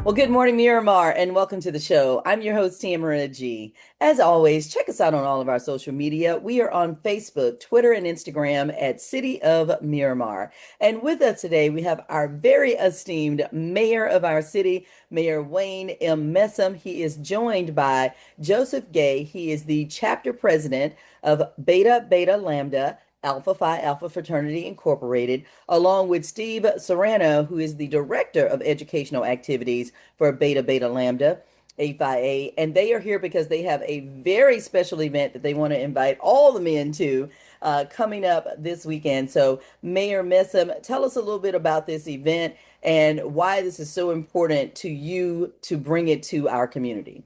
Well, good morning, Miramar, and welcome to the show. I'm your host, Tamara G. As always, check us out on all of our social media. We are on Facebook, Twitter, and Instagram at City of Miramar. And with us today, we have our very esteemed mayor of our city, Mayor Wayne M. Messam. He is joined by Joseph Gay. He is the chapter president of Beta Beta Lambda. Alpha Phi Alpha Fraternity Incorporated, along with Steve Serrano, who is the Director of Educational Activities for Beta Beta Lambda, A5A. And they are here because they have a very special event that they want to invite all the men to coming up this weekend. So, Mayor Messam, tell us a little bit about this event and why this is so important to you to bring it to our community.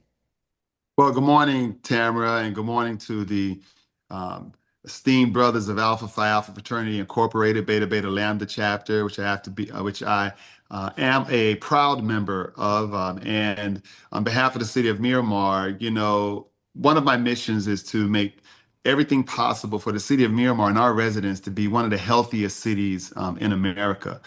Well, good morning, Tamara, and good morning to the um, esteemed brothers of Alpha Phi Alpha Fraternity Incorporated, Beta Beta Lambda chapter, which I am a proud member of. And on behalf of the city of Miramar, one of my missions is to make everything possible for the city of Miramar and our residents to be one of the healthiest cities in America.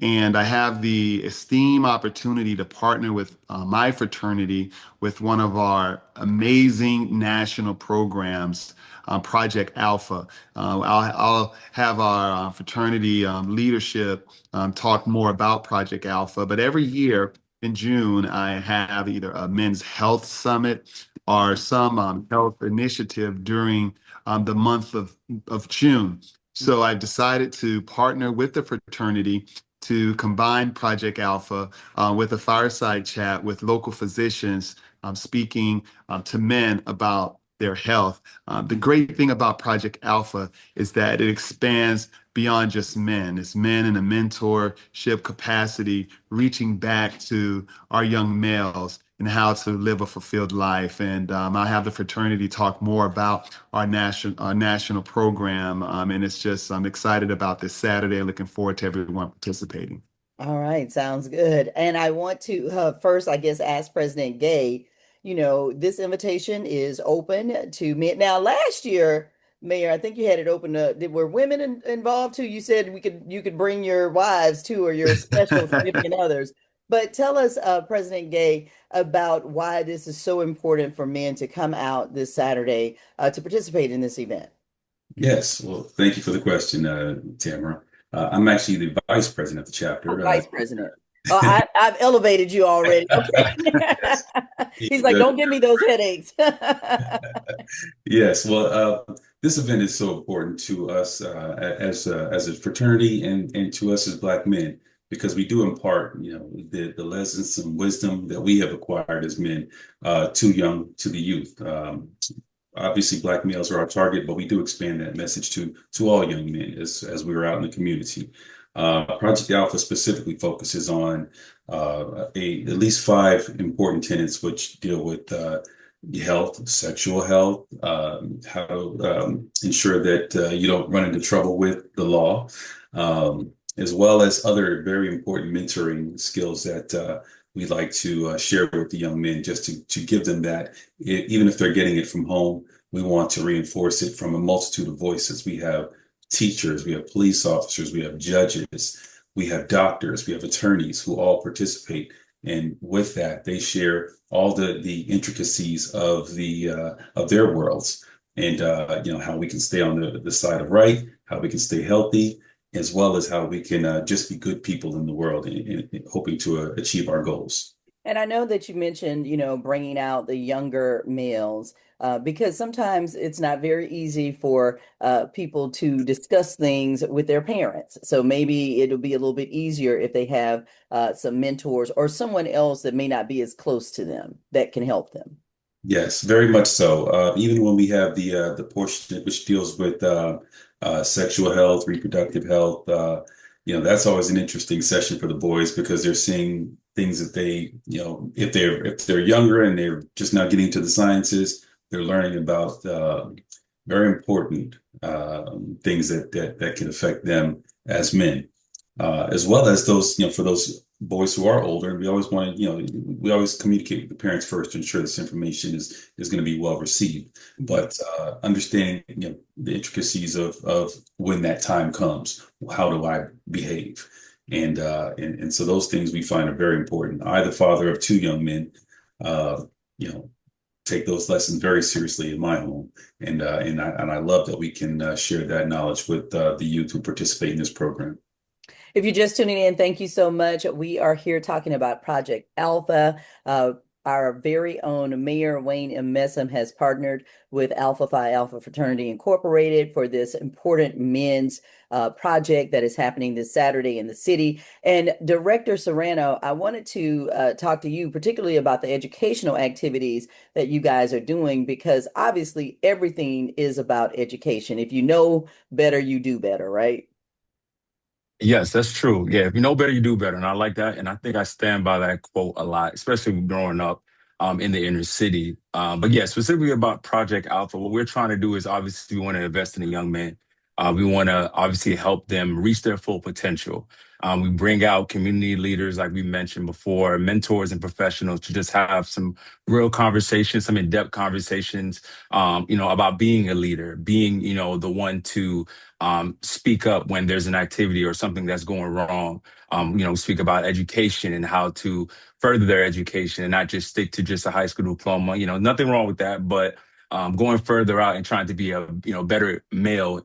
And I have the esteemed opportunity to partner with my fraternity with one of our amazing national programs, Project Alpha. I'll have our fraternity leadership talk more about Project Alpha, but every year in June, I have either a men's health summit or some health initiative during the month of June. So I've decided to partner with the fraternity to combine Project Alpha with a fireside chat with local physicians speaking to men about their health. The great thing about Project Alpha is that it expands beyond just men. It's men in a mentorship capacity, reaching back to our young males and how to live a fulfilled life. And I have the fraternity talk more about our national program. And I'm excited about this Saturday. Looking forward to everyone participating. All right, sounds good. And I want to first, I guess, ask President Gay, this invitation is open to men. Now, last year, Mayor, I think you had it open to, were women involved too? You said you could bring your wives too, or your special significant others. But tell us, President Gay, about why this is so important for men to come out this Saturday to participate in this event. Yes, well, thank you for the question, Tamara. I'm actually the vice president of the Oh, chapter. Vice President. Oh, I've elevated you already. Okay. Yes, He's like, don't give me those headaches. yes. Well, this event is so important to us as a fraternity and to us as Black men because we do impart, the lessons and wisdom that we have acquired as men to the youth. Obviously, Black males are our target, but we do expand that message to all young men as we are out in the community. Project Alpha specifically focuses on at least five important tenets, which deal with health, sexual health, how to ensure that you don't run into trouble with the law, as well as other very important mentoring skills that we like to share with the young men just to give them that, even if they're getting it from home, we want to reinforce it from a multitude of voices. We have teachers, we have police officers, we have judges, we have doctors, we have attorneys who all participate. And with that, they share all the intricacies of of their worlds and how we can stay on the side of right, how we can stay healthy, as well as how we can just be good people in the world and hoping to achieve our goals. And I know that you mentioned, bringing out the younger males, because sometimes it's not very easy for people to discuss things with their parents. So maybe it'll be a little bit easier if they have some mentors or someone else that may not be as close to them that can help them. Yes, very much so. Even when we have the portion which deals with sexual health, reproductive health, that's always an interesting session for the boys because they're seeing things that they, if they're younger and they're just now getting to the sciences, they're learning about very important things that can affect them as men, as well as those, for those boys who are older. We always want to, we always communicate with the parents first to ensure this information is going to be well received. But understanding, the intricacies of when that time comes, how do I behave? And so those things we find are very important. I, the father of two young men, uh, you know, take those lessons very seriously in my home, and I love that we can share that knowledge with the youth who participate in this program. If you're just tuning in, thank you so much. We are here talking about Project Alpha. Our very own Mayor Wayne Messam has partnered with Alpha Phi Alpha Fraternity Incorporated for this important men's project that is happening this Saturday in the city. And Director Serrano, I wanted to talk to you particularly about the educational activities that you guys are doing, because obviously everything is about education. If you know better, you do better, right? Yes, that's true. Yeah, if you know better, you do better. And I like that. And I think I stand by that quote a lot, especially growing up in the inner city. But yeah, specifically about Project Alpha, what we're trying to do is obviously we want to invest in the young men. We want to obviously help them reach their full potential. We bring out community leaders, like we mentioned before, mentors and professionals to just have some real conversations, some in-depth conversations, about being a leader, being, the one to speak up when there's an activity or something that's going wrong. Speak about education and how to further their education and not just stick to just a high school diploma. Nothing wrong with that, but going further out and trying to be a better male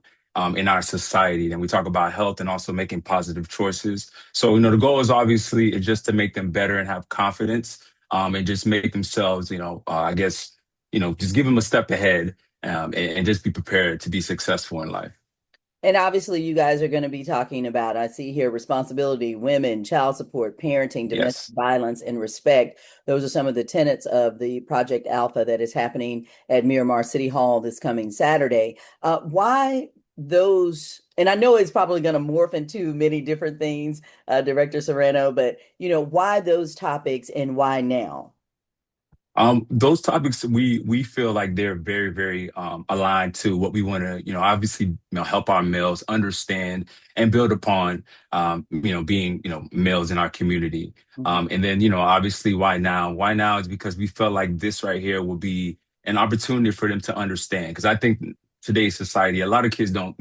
in our society. And we talk about health and also making positive choices. So the goal is obviously is just to make them better and have confidence and just make themselves, I guess, just give them a step ahead and just be prepared to be successful in life. And obviously, you guys are going to be talking about, I see here, responsibility, women, child support, parenting, domestic Yes. violence, and respect. Those are some of the tenets of the Project Alpha that is happening at Miramar City Hall this coming Saturday. Why those? And I know it's probably going to morph into many different things, Director Serrano, but why those topics and why now? Those topics we feel like they're very, very aligned to what we want to, obviously, help our males understand and build upon, being, males in our community. Mhm. And then, obviously, why now? Why now is because we felt like this right here will be an opportunity for them to understand. Because I think today's society, a lot of kids don't,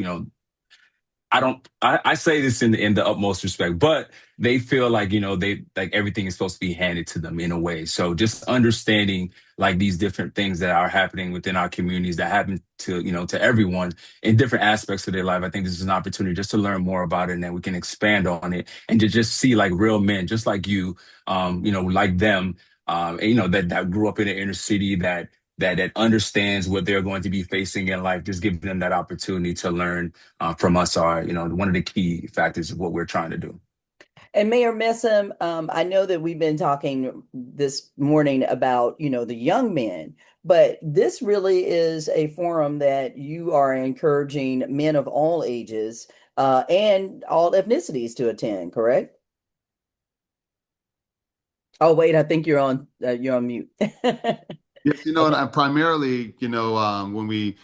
I don't I say this in the utmost respect, but they feel like, they like everything is supposed to be handed to them in a way. So just understanding like these different things that are happening within our communities that happen to, to everyone in different aspects of their life. I think this is an opportunity just to learn more about it and then we can expand on it and to just see like real men, just like you, like them, and, that grew up in the inner city that understands what they're going to be facing in life, just giving them that opportunity to learn from us are, one of the key factors of what we're trying to do. And Mayor Messam, I know that we've been talking this morning about, the young men, but this really is a forum that you are encouraging men of all ages and all ethnicities to attend, correct? Oh, wait, I think you're on mute. Yes, and Okay. I primarily, when we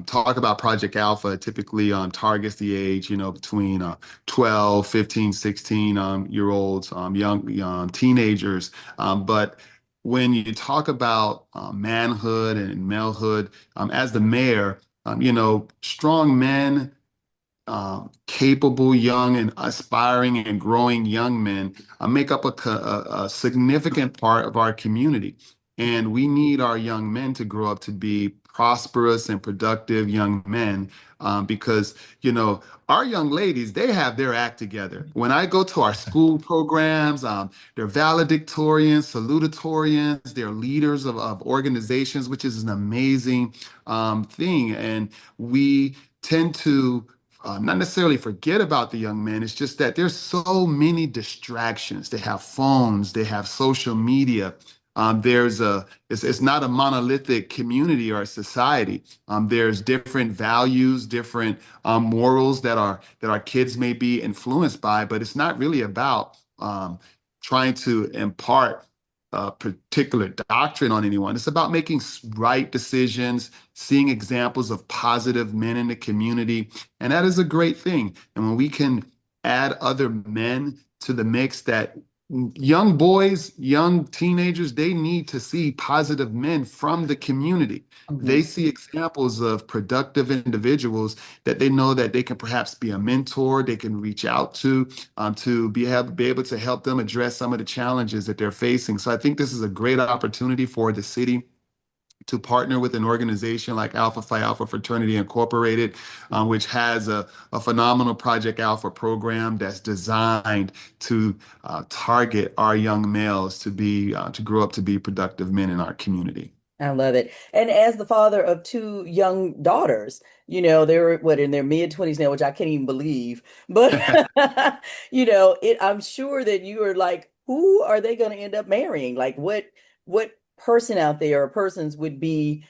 talk about Project Alpha, it typically targets the age, between 12, 15, 16 year olds, young teenagers. But when you talk about manhood and malehood, as the mayor, strong men capable, young, and aspiring and growing young men make up a significant part of our community. And we need our young men to grow up to be prosperous and productive young men because, our young ladies, they have their act together. When I go to our school programs, they're valedictorians, salutatorians, they're leaders of organizations, which is an amazing thing. And we tend to not necessarily forget about the young men. It's just that there's so many distractions. They have phones, they have social media. It's not a monolithic community or a society. There's different values, different morals that our kids may be influenced by, but it's not really about trying to impart a particular doctrine on anyone. It's about making right decisions, seeing examples of positive men in the community, and that is a great thing. And when we can add other men to the mix that young boys, young teenagers, they need to see positive men from the community. Mhm. They see examples of productive individuals that they know that they can perhaps be a mentor, they can reach out to be able to help them address some of the challenges that they're facing. So I think this is a great opportunity for the city to partner with an organization like Alpha Phi Alpha Fraternity Incorporated, which has a phenomenal Project Alpha program that's designed to target our young males to grow up to be productive men in our community. I love it. And as the father of two young daughters, they're what in their mid 20s now, which I can't even believe. But I'm sure that you are like, who are they going to end up marrying? Like what person out there or persons would be,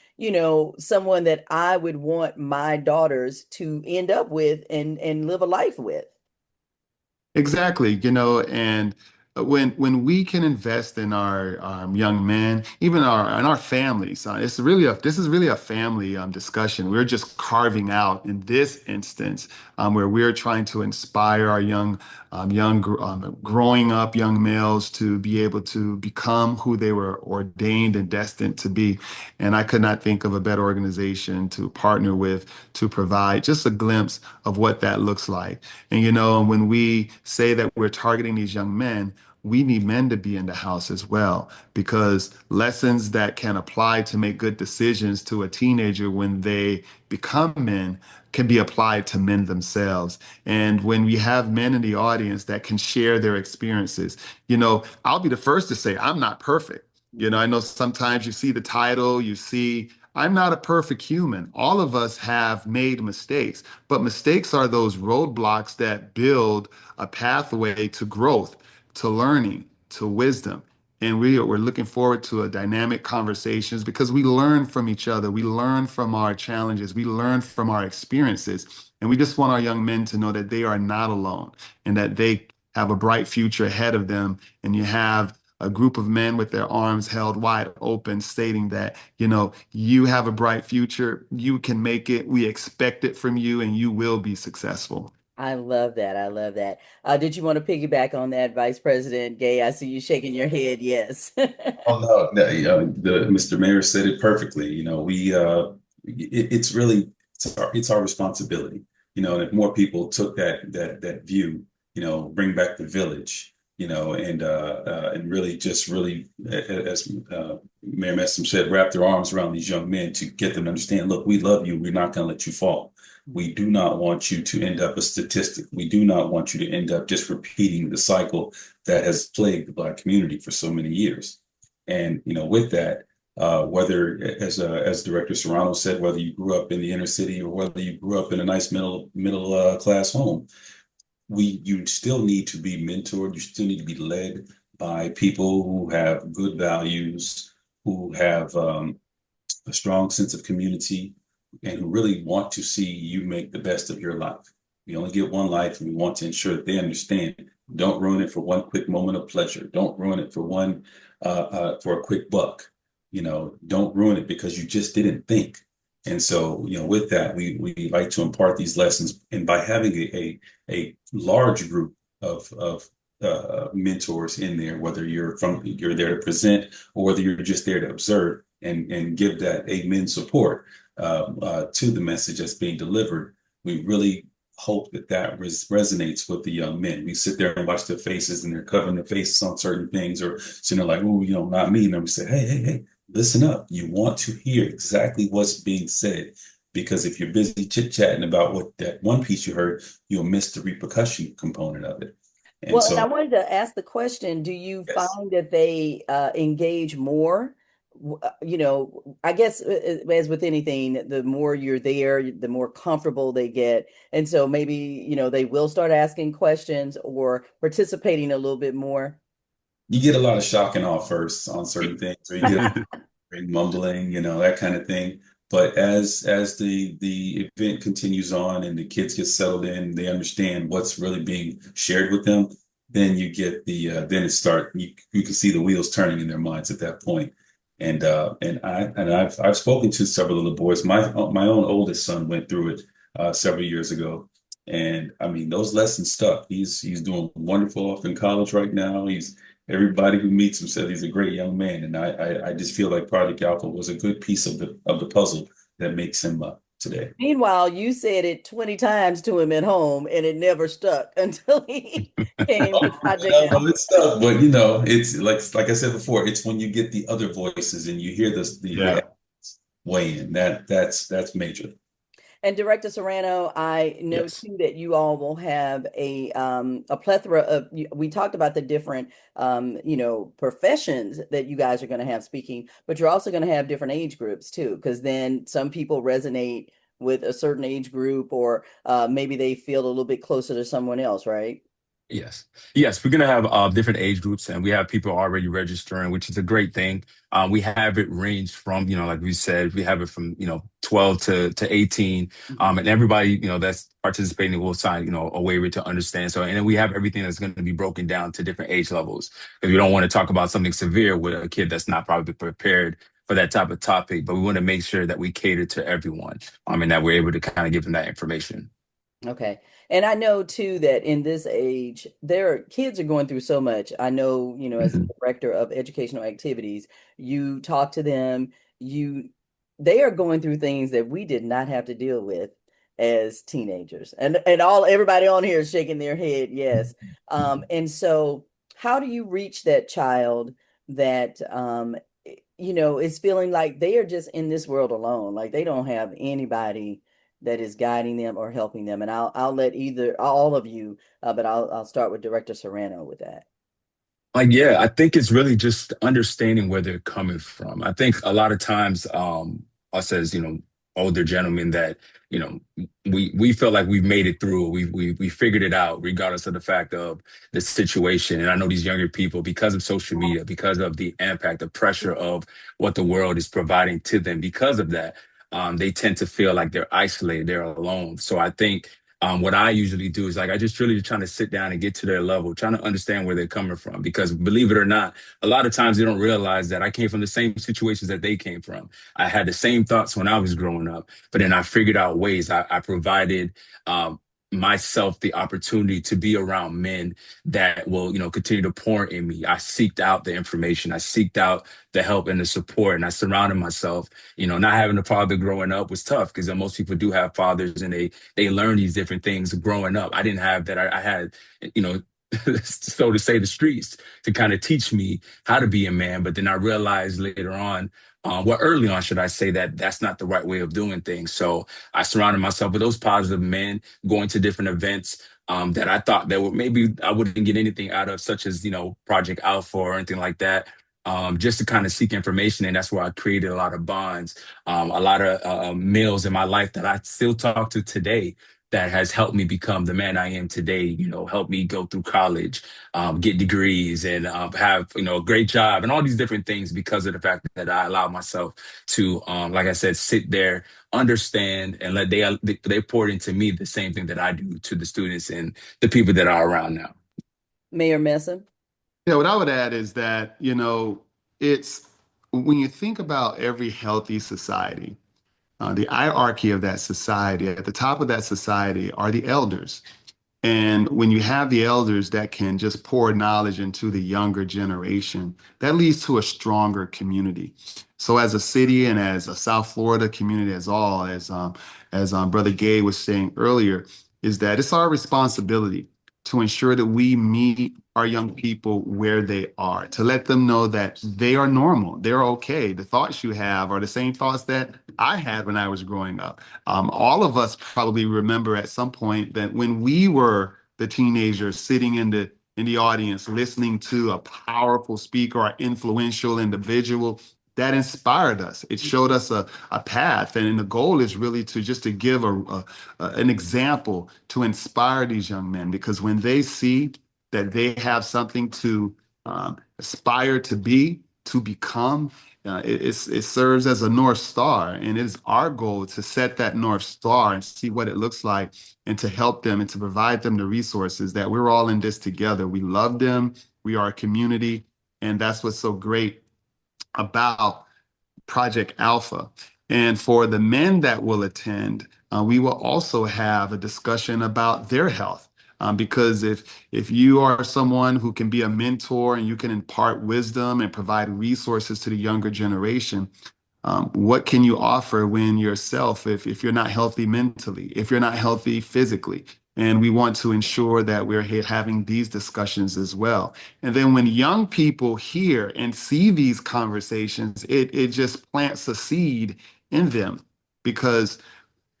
someone that I would want my daughters to end up with and live a life with. Exactly, and when we can invest in our young men, even our families, this is really a family discussion. We're just carving out in this instance where we're trying to inspire our growing up young males to be able to become who they were ordained and destined to be. And I could not think of a better organization to partner with to provide just a glimpse of what that looks like. And when we say that we're targeting these young men, we need men to be in the house as well, because lessons that can apply to make good decisions to a teenager when they become men can be applied to men themselves. And when we have men in the audience that can share their experiences, I'll be the first to say I'm not perfect. I know sometimes you see the title, you see, I'm not a perfect human. All of us have made mistakes. But mistakes are those roadblocks that build a pathway to growth, to learning, to wisdom. And we're looking forward to a dynamic conversations because we learn from each other. We learn from our challenges. We learn from our experiences. And we just want our young men to know that they are not alone and that they have a bright future ahead of them. And you have a group of men with their arms held wide open, stating that, you have a bright future, you can make it, we expect it from you, and you will be successful. I love that. I love that. Did you want to piggyback on that, Vice President Gay? I see you shaking your head. Yes. Oh no, no, the Mr. Mayor said it perfectly. It's really it's our responsibility. And if more people took that view, bring back the village, and really just really, as Mayor Messam said, wrap their arms around these young men to get them to understand. Look, we love you. We're not going to let you fall. We do not want you to end up a statistic. We do not want you to end up just repeating the cycle that has plagued the Black community for so many years. And with that, whether as Director Serrano said, whether you grew up in the inner city or whether you grew up in a nice middle class home, you still need to be mentored. You still need to be led by people who have good values, who have a strong sense of community, and who really want to see you make the best of your life. You only get one life, and we want to ensure that they understand. Don't ruin it for one quick moment of pleasure. Don't ruin it for for a quick buck. Don't ruin it because you just didn't think. And so, with that, we like to impart these lessons, and by having a large group of mentors in there, whether you're there to present or whether you're just there to observe and give that amen support to the message that's being delivered. We really hope that resonates with the young men. We sit there and watch their faces and they're covering their faces on certain things or sitting there like, oh, not me. And then we say, hey, listen up. You want to hear exactly what's being said. Because if you're busy chit-chatting about what that one piece you heard, you'll miss the repercussion component of it. And Well, and I so, wanted to ask the question, do you yes. find that they engage more? I guess as with anything, the more you're there, the more comfortable they get. And so maybe, they will start asking questions or participating a little bit more. You get a lot of shock and awe first on certain things, or you get mumbling, that kind of thing. But as the event continues on and the kids get settled in, they understand what's really being shared with them. Then you get then it start you can see the wheels turning in their minds at that point. And I've spoken to several of the boys. My own oldest son went through it several years ago, and I mean those lessons stuck. He's doing wonderful off in college right now. Everybody who meets him said he's a great young man, and I just feel like Project Alpha was a good piece of the puzzle that makes him today. Meanwhile, you said it 20 times to him at home and it never stuck until he came to Oh, Project no, no, Alpha. it's tough, but it's like I said before, it's when you get the other voices and you hear the Yeah. weigh in that's major. And Director Serrano, I know Yes. too that you all will have a plethora of we talked about the different professions that you guys are going to have speaking, but you're also going to have different age groups too, because then some people resonate with a certain age group or maybe they feel a little bit closer to someone else, right? Yes. Yes, we're going to have different age groups and we have people already registering, which is a great thing. We have it ranged from, like we said, we have it from, 12 to 18. Mhm. And everybody, that's participating will sign, a waiver to understand. So, and then we have everything that's going to be broken down to different age levels because we don't want to talk about something severe with a kid that's not probably prepared for that type of topic, but we want to make sure that we cater to everyone, and that we're able to kind of give them that information. Okay. And I know too that in this age, their kids are going through so much. I know, as the Mhm. director of educational activities, you talk to them, you they are going through things that we did not have to deal with as teenagers. And everybody on here is shaking their head, yes. And so how do you reach that child that is feeling like they are just in this world alone, like they don't have anybody that is guiding them or helping them. And I'll let either all of you, but I'll start with Director Serrano with that. Like, yeah, I think it's really just understanding where they're coming from. I think a lot of times, us as, older gentlemen that, you know, we feel like we've made it through. We figured it out, regardless of the fact of the situation. And I know these younger people, because of social media, because of the impact, the pressure of what the world is providing to them, because of that, they tend to feel like they're isolated, they're alone. So I think what I usually do is like I just really trying to sit down and get to their level, trying to understand where they're coming from. Because believe it or not, a lot of times they don't realize that I came from the same situations that they came from. I had the same thoughts when I was growing up, but then I figured out ways. I provided myself the opportunity to be around men that will, continue to pour in me. I seeked out the information. I seeked out the help and the support, and I surrounded myself. Not having a father growing up was tough because most people do have fathers and they learn these different things growing up. I didn't have that. I had, you know, so to say, the streets to kind of teach me how to be a man. But then I realized later on, early on, should I say, that that's not the right way of doing things. So I surrounded myself with those positive men, going to different events. That I thought that would maybe I wouldn't get anything out of, such as Project Alpha or anything like that. Just to kind of seek information, and that's where I created a lot of bonds, a lot of males in my life that I still talk to today that has helped me become the man I am today. Help me go through college, get degrees, and have a great job, and all these different things because of the fact that I allowed myself to, like I said, sit there, understand, and let they poured into me the same thing that I do to the students and the people that are around now. Mayor Messam. Yeah, what I would add is that, it's when you think about every healthy society, the hierarchy of that society, at the top of that society are the elders. And when you have the elders that can just pour knowledge into the younger generation, that leads to a stronger community. So as a city and as a South Florida community as all, as Brother Gay was saying earlier, is that it's our responsibility to ensure that we meet our young people where they are, to let them know that they are normal, they're okay. The thoughts you have are the same thoughts that I had when I was growing up. All of us probably remember at some point that when we were the teenagers sitting in the audience, listening to a powerful speaker or influential individual, that inspired us. It showed us a path, and the goal is really to just to give an example to inspire these young men, because when they see that they have something to aspire to be, to become, it serves as a North Star. And it is our goal to set that North Star and see what it looks like and to help them and to provide them the resources that we're all in this together. We love them. We are a community. And that's what's so great about Project Alpha. And for the men that will attend, we will also have a discussion about their health. because if you are someone who can be a mentor and you can impart wisdom and provide resources to the younger generation, what can you offer when yourself, if you're not healthy mentally, if you're not healthy physically? And we want to ensure that we're having these discussions as well. And then when young people hear and see these conversations, it just plants a seed in them because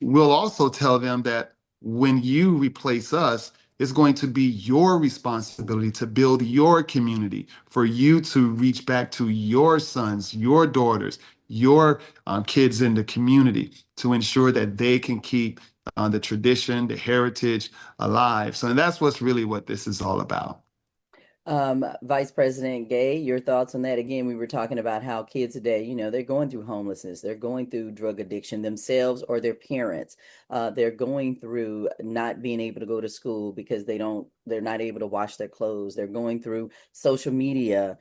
we'll also tell them that when you replace us, it's going to be your responsibility to build your community, for you to reach back to your sons, your daughters, your kids in the community to ensure that they can keep the tradition, the heritage alive. So that's what this is all about. Vice President Gay, your thoughts on that? Again, we were talking about how kids today, they're going through homelessness, they're going through drug addiction themselves or their parents. They're going through not being able to go to school because they're not able to wash their clothes. They're going through social media,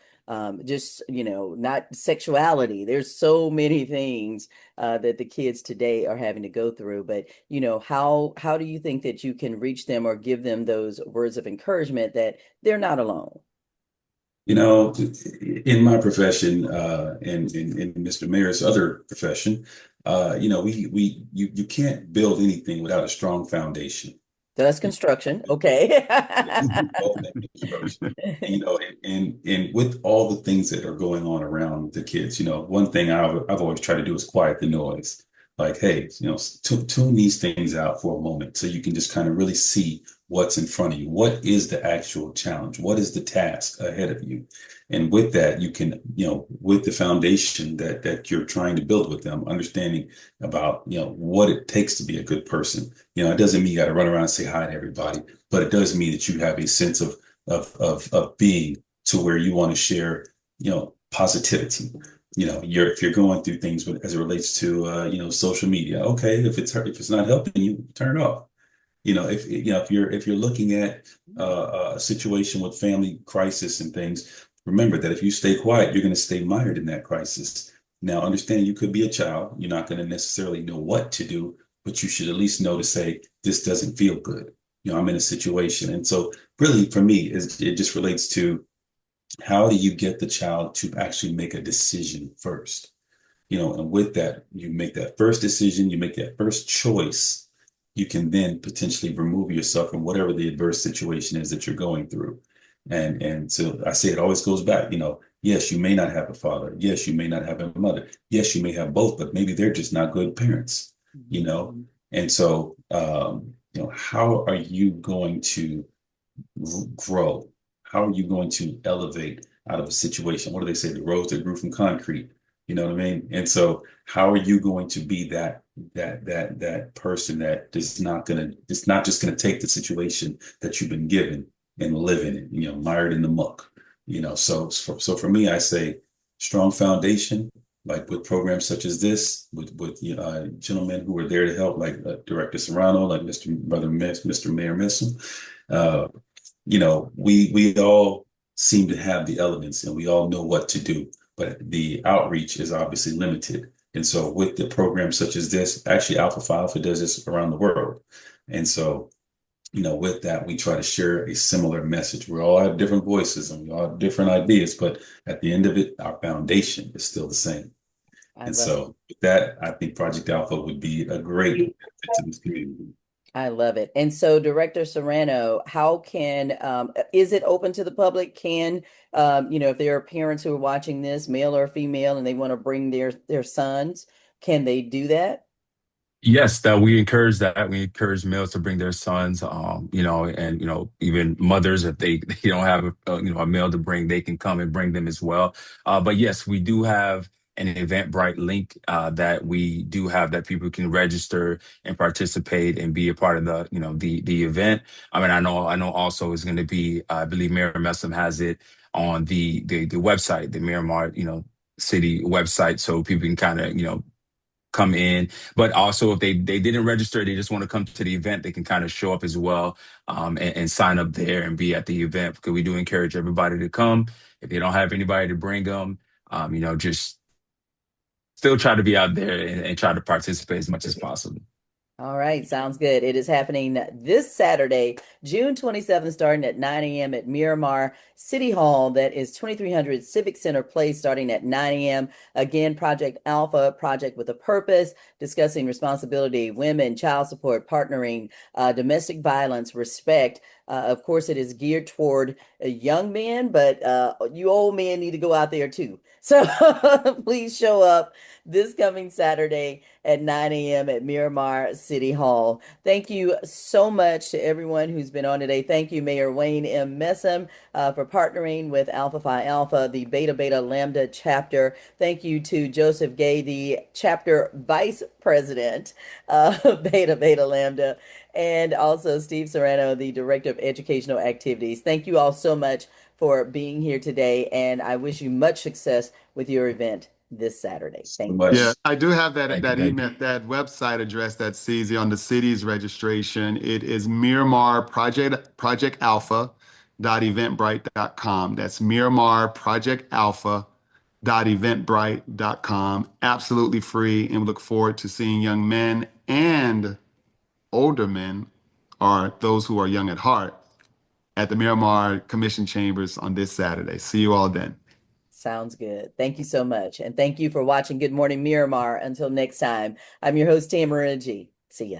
just, not sexuality. There's so many things that the kids today are having to go through. But, how do you think that you can reach them or give them those words of encouragement that they're not alone? You know, in my profession, and in Mr. Mayor's other profession, you can't build anything without a strong foundation. That's construction. Okay. Both make construction. And with all the things that are going on around the kids, one thing I've always tried to do is quiet the noise. Like, hey, tune these things out for a moment so you can just kind of really see what's in front of you. What is the actual challenge? What is the task ahead of you? And with that, you can, with the foundation that you're trying to build with them, understanding about, what it takes to be a good person. It doesn't mean you got to run around and say hi to everybody, but it does mean that you have a sense of being to where you want to share, positivity. If you're going through things as it relates to social media, okay, if it's not helping you, turn it off. If you're looking at a situation with family crisis and things, remember that if you stay quiet, you're going to stay mired in that crisis. Now, understand you could be a child. You're not going to necessarily know what to do, but you should at least know to say, this doesn't feel good. I'm in a situation. And so really for me, it just relates to how do you get the child to actually make a decision first? And with that, you make that first decision, you make that first choice, you can then potentially remove yourself from whatever the adverse situation is that you're going through. And so I say it always goes back, yes, you may not have a father. Yes, you may not have a mother. Yes, you may have both, but maybe they're just not good parents, you know? And so, how are you going to grow? How are you going to elevate out of a situation? What do they say? The roads that grew from concrete. You know what I mean? And so how are you going to be that person that is not gonna, it's not just gonna take the situation that you've been given and live in it, mired in the muck. So for me, I say strong foundation, like with programs such as this, with gentlemen who are there to help, like Director Serrano, like Mr. Mayor Messam. We all seem to have the elements and we all know what to do, but the outreach is obviously limited. And so with the programs such as this, actually Alpha Phi Alpha does this around the world. And so, with that, we try to share a similar message. We all have different voices and we all have different ideas, but at the end of it, our foundation is still the same. I And love it. so with that, I think Project Alpha would be a great benefit to this community. I love it. And so, Director Serrano, how can, is it open to the public? Can, if there are parents who are watching this, male or female, and they want to bring their sons, can they do that? Yes, that we encourage that. We encourage males to bring their sons, and even mothers if they don't have a male to bring, they can come and bring them as well. But yes, we do have an Eventbrite link that we do have that people can register and participate and be a part of the event. I mean, I know also is going to be I believe Mayor Messam has it on the website, the Miramar City website, so people can kind of come in. But also, if they didn't register, they just want to come to the event, they can kind of show up as well, and sign up there and be at the event, because we do encourage everybody to come. If they don't have anybody to bring them, just still try to be out there and try to participate as much as possible. All right, sounds good. It is happening this Saturday, June 27th, starting at 9 a.m. at Miramar City Hall. That is 2300 Civic Center Place, starting at 9 a.m. Again, Project Alpha, Project with a Purpose, discussing responsibility, women, child support, partnering, domestic violence, respect. Of course, it is geared toward young men, but you old men need to go out there too. So please show up this coming Saturday at 9 a.m. at Miramar City Hall. Thank you so much to everyone who's been on today. Thank you, Mayor Wayne M. Messam, for partnering with Alpha Phi Alpha, the Beta Beta Lambda chapter. Thank you to Joseph Gay, the chapter vice president of Beta Beta Lambda, and also Steve Serrano, the director of educational activities. Thank you all so much for being here today, and I wish you much success with your event this Saturday. So Thank you. Yeah, much. I do have that Thank you. that Thank email, you. that website address that's easy on the city's registration. It is Miramar Project Alpha dot eventbrite.com. That's Miramar Project Alpha dot eventbrite.com. Absolutely free, and we look forward to seeing young men and older men, or those who are young at heart, at the Miramar Commission Chambers on this Saturday. See you all then. Sounds good. Thank you so much. And thank you for watching Good Morning Miramar. Until next time, I'm your host, Tamara G. See ya.